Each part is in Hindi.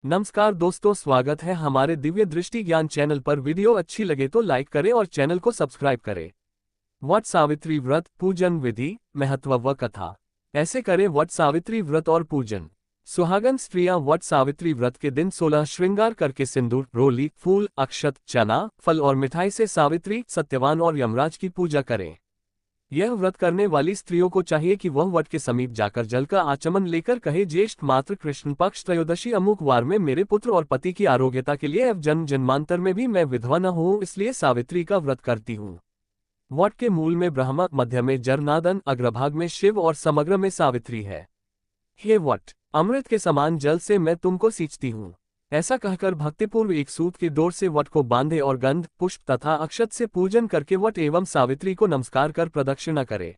नमस्कार दोस्तों, स्वागत है हमारे दिव्य दृष्टि ज्ञान चैनल पर। वीडियो अच्छी लगे तो लाइक करें और चैनल को सब्सक्राइब करें। वट सावित्री व्रत पूजन विधि, महत्व व कथा। ऐसे करें वट सावित्री व्रत और पूजन। सुहागन स्त्रियां वट सावित्री व्रत के दिन 16 श्रृंगार करके सिंदूर, रोली, फूल, अक्षत, चना, फल और मिठाई से सावित्री, सत्यवान और यमराज की पूजा करें। यह व्रत करने वाली स्त्रियों को चाहिए कि वह वट के समीप जाकर जल का आचमन लेकर कहे, ज्येष्ठ मात्र कृष्ण पक्ष त्रयोदशी अमुक वार में मेरे पुत्र और पति की आरोग्यता के लिए अब जन्म जन्मांतर में भी मैं विधवा न हूँ, इसलिए सावित्री का व्रत करती हूँ। वट के मूल में ब्रह्मा, मध्य में जरनादन, अग्रभाग में शिव और समग्र में सावित्री है। हे वट, अमृत के समान जल से मैं तुमको सींचती हूँ। ऐसा कहकर भक्तिपूर्व एक सूत की डोर से वट को बांधे और गंध, पुष्प तथा अक्षत से पूजन करके वट एवं सावित्री को नमस्कार कर प्रदक्षिणा करे।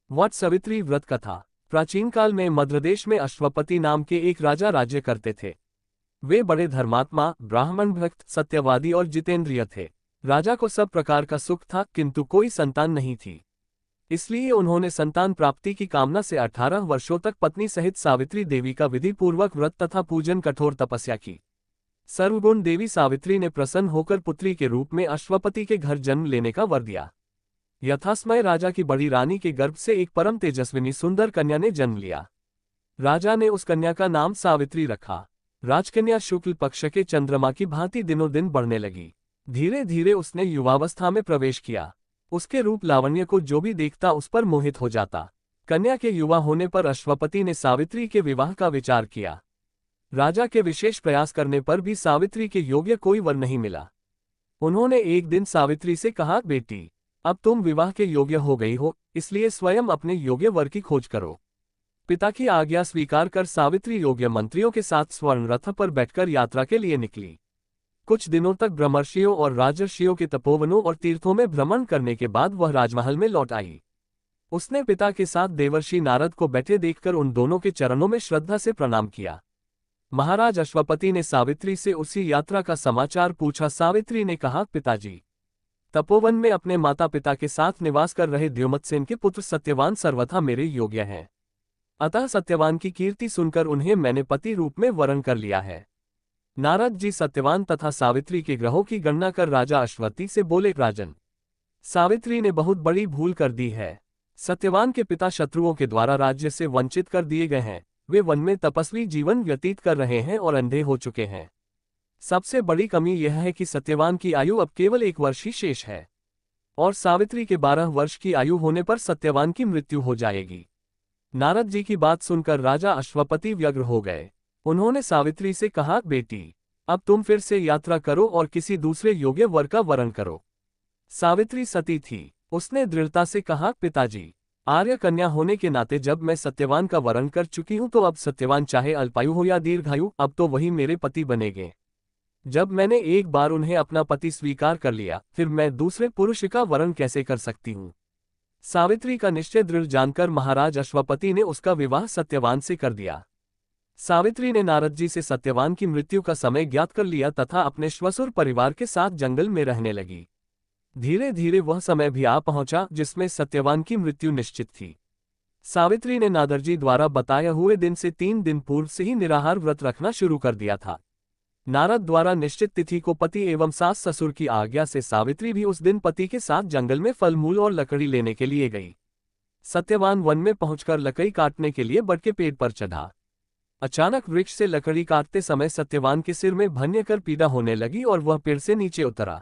वट सावित्री व्रत कथा। प्राचीन काल में मध्यदेश में अश्वपति नाम के एक राजा राज्य करते थे। वे बड़े धर्मात्मा, ब्राह्मण भक्त, सत्यवादी और जितेंद्रिय थे। राजा को सब प्रकार का सुख था, किंतु कोई संतान नहीं थी। इसलिए उन्होंने संतान प्राप्ति की कामना से 18 वर्षों तक पत्नी सहित सावित्री देवी का विधि पूर्वक व्रत तथा पूजन, कठोर तपस्या की। सर्वगुण देवी सावित्री ने प्रसन्न होकर पुत्री के रूप में अश्वपति के घर जन्म लेने का वर दिया। यथासमय राजा की बड़ी रानी के गर्भ से एक परम तेजस्विनी सुंदर कन्या ने जन्म लिया। राजा ने उस कन्या का नाम सावित्री रखा। राजकन्या शुक्ल पक्ष के चंद्रमा की भांति दिनों दिन बढ़ने लगी। धीरे धीरे उसने युवावस्था में प्रवेश किया। उसके रूप लावण्य को जो भी देखता उस पर मोहित हो जाता। कन्या के युवा होने पर अश्वपति ने सावित्री के विवाह का विचार किया। राजा के विशेष प्रयास करने पर भी सावित्री के योग्य कोई वर नहीं मिला। उन्होंने एक दिन सावित्री से कहा, बेटी, अब तुम विवाह के योग्य हो गई हो, इसलिए स्वयं अपने योग्य वर की खोज करो। पिता की आज्ञा स्वीकार कर सावित्री योग्य मंत्रियों के साथ स्वर्ण रथ पर बैठकर यात्रा के लिए निकली। कुछ दिनों तक ब्रह्मर्षियों और राजर्षियों के तपोवनों और तीर्थों में भ्रमण करने के बाद वह राजमहल में लौट आई। उसने पिता के साथ देवर्षि नारद को बैठे देखकर उन दोनों के चरणों में श्रद्धा से प्रणाम किया। महाराज अश्वपति ने सावित्री से उसी यात्रा का समाचार पूछा। सावित्री ने कहा, पिताजी, तपोवन में अपने माता पिता के साथ निवास कर रहे द्युमत्सेन के पुत्र सत्यवान सर्वथा मेरे योग्य हैं। अतः सत्यवान की कीर्ति सुनकर उन्हें मैंने पति रूप में वरण कर लिया है। नारद जी सत्यवान तथा सावित्री के ग्रहों की गणना कर राजा अश्वपति से बोले, राजन, सावित्री ने बहुत बड़ी भूल कर दी है। सत्यवान के पिता शत्रुओं के द्वारा राज्य से वंचित कर दिए गए हैं। वे वन में तपस्वी जीवन व्यतीत कर रहे हैं और अंधे हो चुके हैं। सबसे बड़ी कमी यह है कि सत्यवान की आयु अब केवल 1 वर्ष ही शेष है और सावित्री के 12 वर्ष की आयु होने पर सत्यवान की मृत्यु हो जाएगी। नारद जी की बात सुनकर राजा अश्वपति व्यग्र हो गए। उन्होंने सावित्री से कहा, बेटी, अब तुम फिर से यात्रा करो और किसी दूसरे योग्य वर का वरण करो। सावित्री सती थी। उसने दृढ़ता से कहा, पिताजी, आर्य कन्या होने के नाते जब मैं सत्यवान का वरण कर चुकी हूं तो अब सत्यवान चाहे अल्पायु हो या दीर्घायु, अब तो वही मेरे पति बनेंगे। जब मैंने एक बार उन्हें अपना पति स्वीकार कर लिया, फिर मैं दूसरे पुरुष का वरण कैसे कर सकती हूँ। सावित्री का निश्चय दृढ़ जानकर महाराज अश्वपति ने उसका विवाह सत्यवान से कर दिया। सावित्री ने नारद जी से सत्यवान की मृत्यु का समय ज्ञात कर लिया तथा अपने श्वशुर परिवार के साथ जंगल में रहने लगी। धीरे धीरे वह समय भी आ पहुंचा जिसमें सत्यवान की मृत्यु निश्चित थी। सावित्री ने नारद जी द्वारा बताए हुए दिन से 3 दिन पूर्व से ही निराहार व्रत रखना शुरू कर दिया था। नारद द्वारा निश्चित तिथि को पति एवं सास ससुर की आज्ञा से सावित्री भी उस दिन पति के साथ जंगल में फल मूल और लकड़ी लेने के लिए गई। सत्यवान वन में पहुंचकर लकड़ी काटने के लिए बड़ के पेड़ पर चढ़ा। अचानक वृक्ष से लकड़ी काटते समय सत्यवान के सिर में भयंकर पीड़ा होने लगी और वह पेड़ से नीचे उतरा।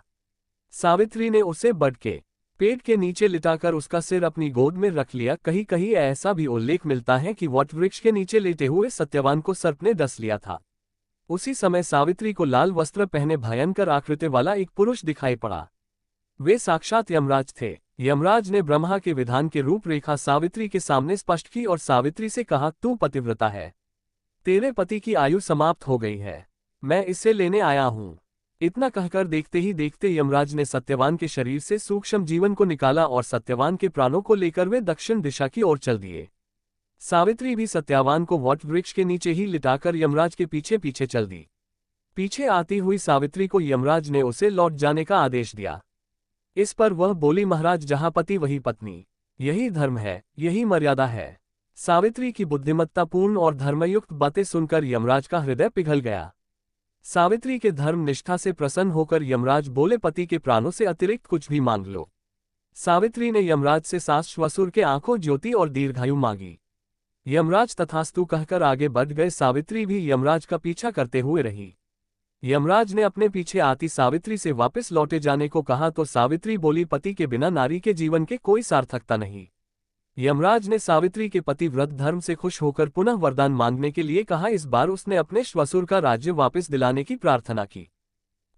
सावित्री ने उसे बड़ के पेड़ के नीचे लिटाकर उसका सिर अपनी गोद में रख लिया। कहीं कहीं ऐसा भी उल्लेख मिलता है कि वट वृक्ष के नीचे लेटे हुए सत्यवान को सर्प ने डस लिया था। उसी समय सावित्री को लाल वस्त्र पहने भयंकर आकृति वाला एक पुरुष दिखाई पड़ा। वे साक्षात यमराज थे। यमराज ने ब्रह्मा के विधान के रूपरेखा सावित्री के सामने स्पष्ट की और सावित्री से कहा, तू पतिव्रता है, तेरे पति की आयु समाप्त हो गई है, मैं इसे लेने आया हूं। इतना कहकर देखते ही देखते यमराज ने सत्यवान के शरीर से सूक्ष्म जीवन को निकाला और सत्यवान के प्राणों को लेकर वे दक्षिण दिशा की ओर चल दिए। सावित्री भी सत्यवान को वट वृक्ष के नीचे ही लिटाकर यमराज के पीछे पीछे चल दी। पीछे आती हुई सावित्री को यमराज ने उसे लौट जाने का आदेश दिया। इस पर वह बोली, महाराज, जहां पति वही पत्नी, यही धर्म है, यही मर्यादा है। सावित्री की बुद्धिमत्तापूर्ण और धर्मयुक्त बातें सुनकर यमराज का हृदय पिघल गया। सावित्री के धर्म निष्ठा से प्रसन्न होकर यमराज बोले, पति के प्राणों से अतिरिक्त कुछ भी मांग लो। सावित्री ने यमराज से सास ससुर के आंखों ज्योति और दीर्घायु मांगी। यमराज तथास्तु कहकर आगे बढ़ गए। सावित्री भी यमराज का पीछा करते हुए रही। यमराज ने अपने पीछे आती सावित्री से वापस लौटे जाने को कहा तो सावित्री बोली, पति के बिना नारी के जीवन के कोई सार्थकता नहीं। यमराज ने सावित्री के पतिव्रत धर्म से खुश होकर पुनः वरदान मांगने के लिए कहा। इस बार उसने अपने श्वशुर का राज्य वापस दिलाने की प्रार्थना की।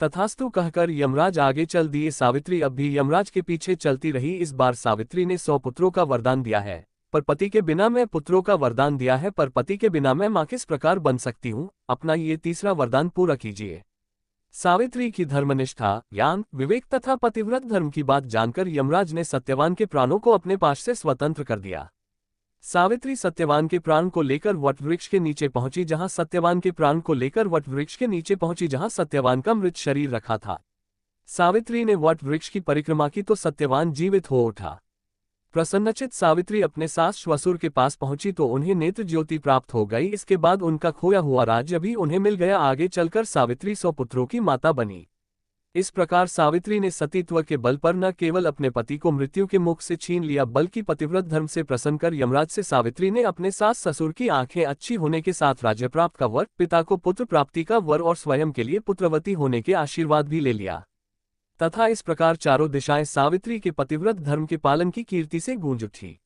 तथास्तु कहकर यमराज आगे चल दिए। सावित्री अब भी यमराज के पीछे चलती रही। इस बार सावित्री ने 100 पुत्रों का वरदान दिया है, पर पति के बिना मैं पुत्रों का वरदान दिया है, पर पति के बिना मैं मां किस प्रकार बन सकती हूं? अपना ये तीसरा वरदान पूरा कीजिए। सावित्री की धर्मनिष्ठा, ज्ञान, विवेक तथा पतिव्रत धर्म की बात जानकर यमराज ने सत्यवान के प्राणों को अपने पास से स्वतंत्र कर दिया। सावित्री सत्यवान के प्राण को लेकर वटवृक्ष के नीचे पहुंची, जहां सत्यवान के प्राण को लेकर वटवृक्ष के नीचे पहुंची जहां सत्यवान का मृत शरीर रखा था। सावित्री ने वटवृक्ष की परिक्रमा की तो सत्यवान जीवित हो उठा। प्रसन्नचित सावित्री अपने सास ससुर के पास पहुंची तो उन्हें नेत्र ज्योति प्राप्त हो गई। इसके बाद उनका खोया हुआ राज्य भी उन्हें मिल गया। आगे चलकर सावित्री 100 पुत्रों की माता बनी। इस प्रकार सावित्री ने सतीत्व के बल पर न केवल अपने पति को मृत्यु के मुख से छीन लिया, बल्कि पतिव्रत धर्म से प्रसन्न कर यमराज से सावित्री ने अपने सास ससुर की आंखें अच्छी होने के साथ राज्य प्राप्त का वर, पिता को पुत्र प्राप्ति का वर और स्वयं के लिए पुत्रवती होने के आशीर्वाद भी ले लिया। तथा इस प्रकार चारों दिशाएं सावित्री के पतिव्रत धर्म के पालन की कीर्ति से गूंज उठी।